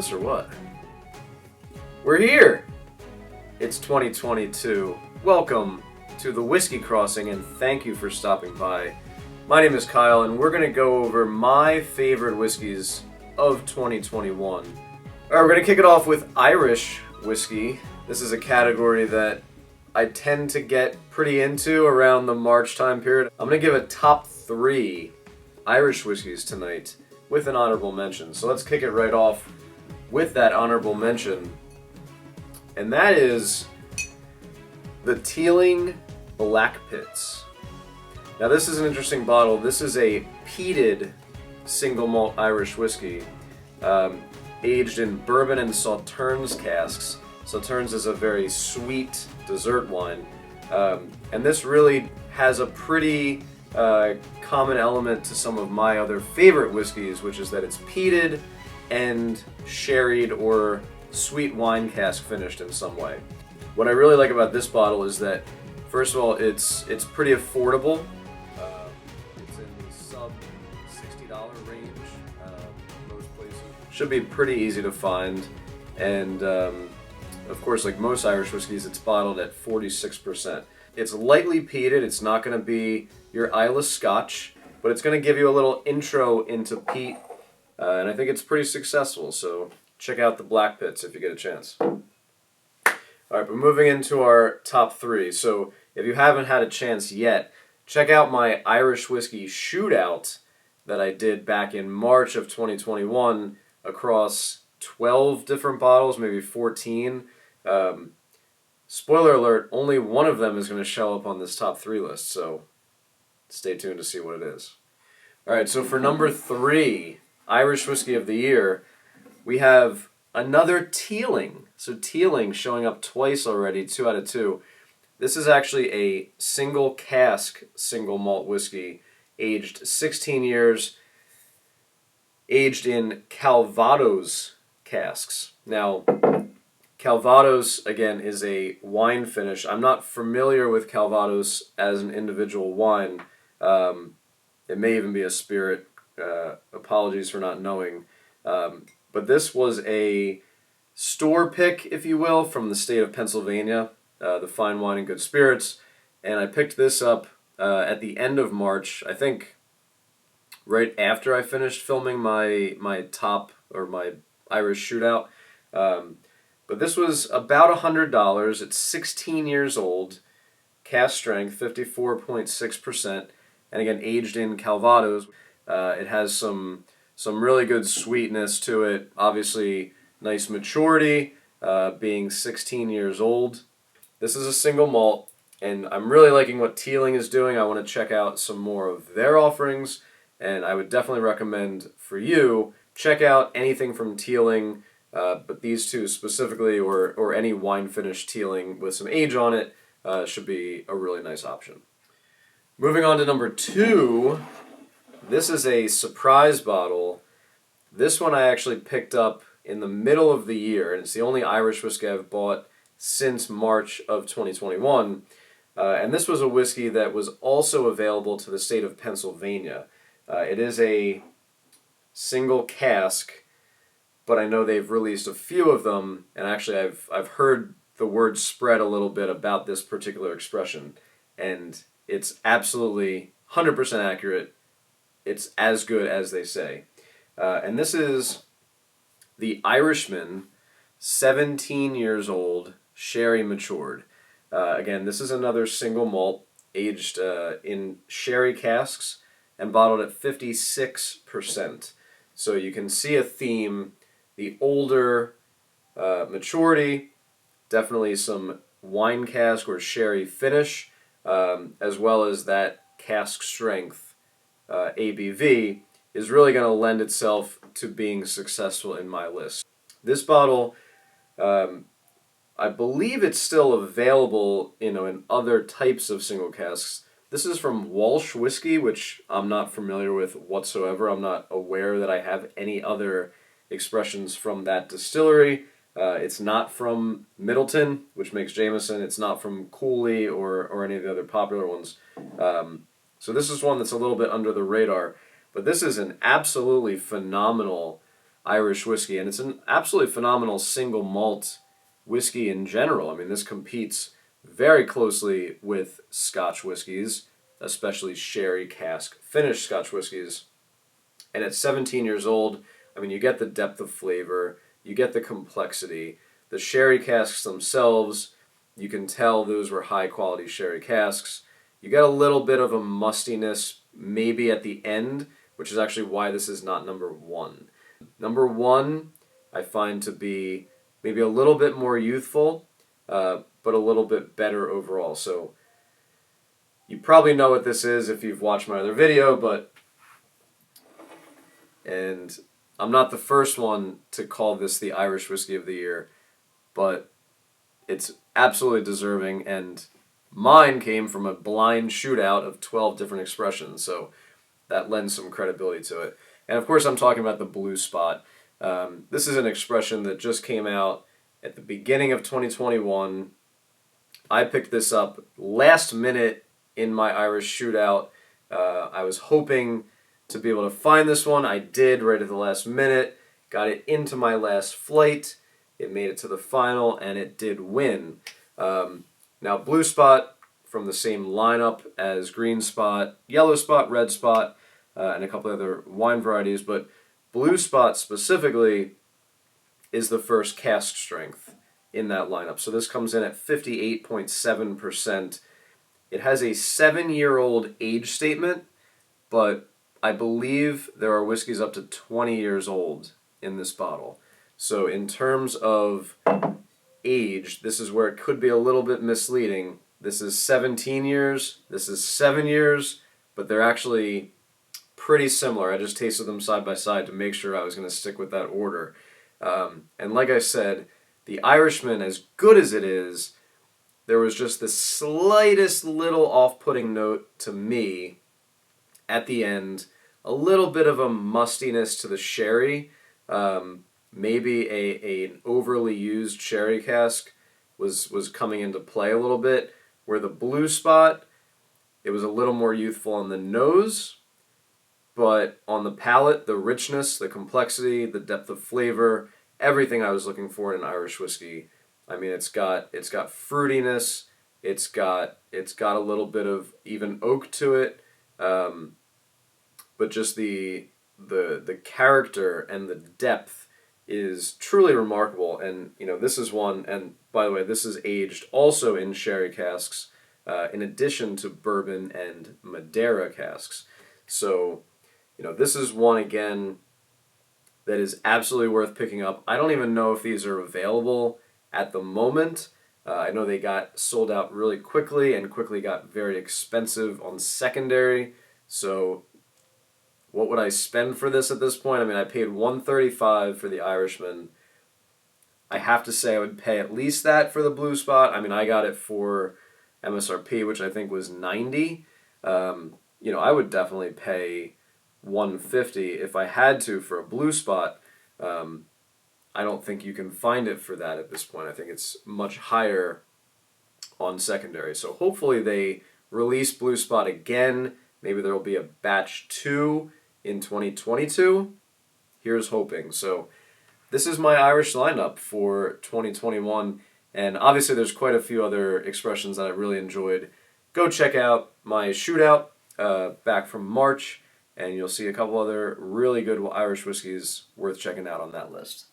Christmas or what? We're here! It's 2022. Welcome to the Whiskey Crossing and thank you for stopping by. My name is Kyle and we're going to go over my favorite whiskeys of 2021. Alright, we're going to kick it off with Irish whiskey. This is a category that I tend to get pretty into around the March time period. I'm going to give a top 3 Irish whiskeys tonight with an honorable mention. So let's kick it right off with that honorable mention. And that is the Teeling Black Pits. Now this is an interesting bottle. This is a peated single malt Irish whiskey aged in bourbon and sauternes casks. Sauternes is a very sweet dessert wine. And this really has a pretty common element to some of my other favorite whiskeys, which is that it's peated and sherried or sweet wine cask finished in some way. What I really like about this bottle is that, first of all, it's pretty affordable. It's in the sub $60 range. Most places should be pretty easy to find, and of course, like most Irish whiskeys, it's bottled at 46%. It's lightly peated. It's not going to be your Islay Scotch, but it's going to give you a little intro into peat, and I think it's pretty successful. So check out the Black Pits if you get a chance. All right, but moving into our top 3. So if you haven't had a chance yet, check out my Irish whiskey shootout that I did back in March of 2021 across 12 different bottles, maybe 14. Spoiler alert, only one of them is going to show up on this top 3 list, so stay tuned to see what it is. Alright, so for number 3, Irish Whiskey of the Year, we have another Teeling. So Teeling showing up twice already, 2 out of 2. This is actually a single cask, single malt whiskey, aged 16 years, aged in Calvados casks. Now, Calvados, again, is a wine finish. I'm not familiar with Calvados as an individual wine. It may even be a spirit. Apologies for not knowing. But this was a store pick, if you will, from the state of Pennsylvania, the Fine Wine and Good Spirits. And I picked this up at the end of March, I think right after I finished filming my top, or my Irish shootout. But this was about $100. It's 16 years old, cask strength, 54.6%, and again, aged in Calvados. It has some really good sweetness to it. Obviously, nice maturity, being 16 years old. This is a single malt, and I'm really liking what Teeling is doing. I want to check out some more of their offerings, and I would definitely recommend for you, check out anything from Teeling. But these two specifically, or any wine finished Teeling with some age on it, should be a really nice option. Moving on to number 2, this is a surprise bottle. This one I actually picked up in the middle of the year, and it's the only Irish whiskey I've bought since March of 2021. And this was a whiskey that was also available to the state of Pennsylvania. It is a single cask, but I know they've released a few of them, and actually I've heard the word spread a little bit about this particular expression, and it's absolutely 100% accurate. It's as good as they say. And this is the Irishman, 17 years old, sherry matured. Again, this is another single malt, aged in sherry casks, and bottled at 56%. So you can see a theme. The older maturity, definitely some wine cask or sherry finish, as well as that cask strength ABV is really going to lend itself to being successful in my list. This bottle, I believe it's still available, in other types of single casks. This is from Walsh Whiskey, which I'm not familiar with whatsoever. I'm not aware that I have any other expressions from that distillery. It's not from Middleton, which makes Jameson. It's not from Cooley or any of the other popular ones. So this is one that's a little bit under the radar. But this is an absolutely phenomenal Irish whiskey, and it's an absolutely phenomenal single malt whiskey in general. I mean, this competes very closely with Scotch whiskeys, especially sherry cask finished Scotch whiskeys. And at 17 years old, I mean, you get the depth of flavor, you get the complexity. The sherry casks themselves, you can tell those were high quality sherry casks. You get a little bit of a mustiness maybe at the end, which is actually why this is not number one. Number one, I find to be maybe a little bit more youthful, but a little bit better overall. So you probably know what this is if you've watched my other video, and I'm not the first one to call this the Irish Whiskey of the Year, but it's absolutely deserving, and mine came from a blind shootout of 12 different expressions, so that lends some credibility to it. And of course I'm talking about the Blue Spot. This is an expression that just came out at the beginning of 2021. I picked this up last minute in my Irish shootout. I was hoping to be able to find this one. I did right at the last minute. Got it into my last flight. It made it to the final, and it did win. Now, Blue Spot, from the same lineup as Green Spot, Yellow Spot, Red Spot, and a couple other wine varieties, but Blue Spot specifically is the first cask strength in that lineup. So this comes in at 58.7%. It has a 7-year-old age statement, but I believe there are whiskeys up to 20 years old in this bottle. So in terms of age, this is where it could be a little bit misleading. This is 17 years, this is 7 years, but they're actually pretty similar. I just tasted them side by side to make sure I was going to stick with that order. And like I said, the Irishman, as good as it is, there was just the slightest little off-putting note to me at the end. A little bit of a mustiness to the sherry. Maybe an overly used sherry cask was coming into play a little bit. Where the Blue Spot, it was a little more youthful on the nose, but on the palate, the richness, the complexity, the depth of flavor, everything I was looking for in an Irish whiskey. I mean, it's got fruitiness, it's got a little bit of even oak to it, but just the character and the depth is truly remarkable. And you know, this is one, and by the way, this is aged also in sherry casks, in addition to bourbon and Madeira casks. So, you know, this is one again that is absolutely worth picking up. I don't even know if these are available at the moment. I know they got sold out really quickly and quickly got very expensive on secondary. So what would I spend for this at this point? I mean, I paid $135 for the Irishman. I have to say I would pay at least that for the Blue Spot. I mean, I got it for MSRP, which I think was $90. You know, I would definitely pay $150 if I had to for a Blue Spot. I don't think you can find it for that at this point. I think it's much higher on secondary. So hopefully they release Blue Spot again. Maybe there will be a batch 2 in 2022. Here's hoping. So this is my Irish lineup for 2021. And obviously there's quite a few other expressions that I really enjoyed. Go check out my shootout back from March, and you'll see a couple other really good Irish whiskeys worth checking out on that list.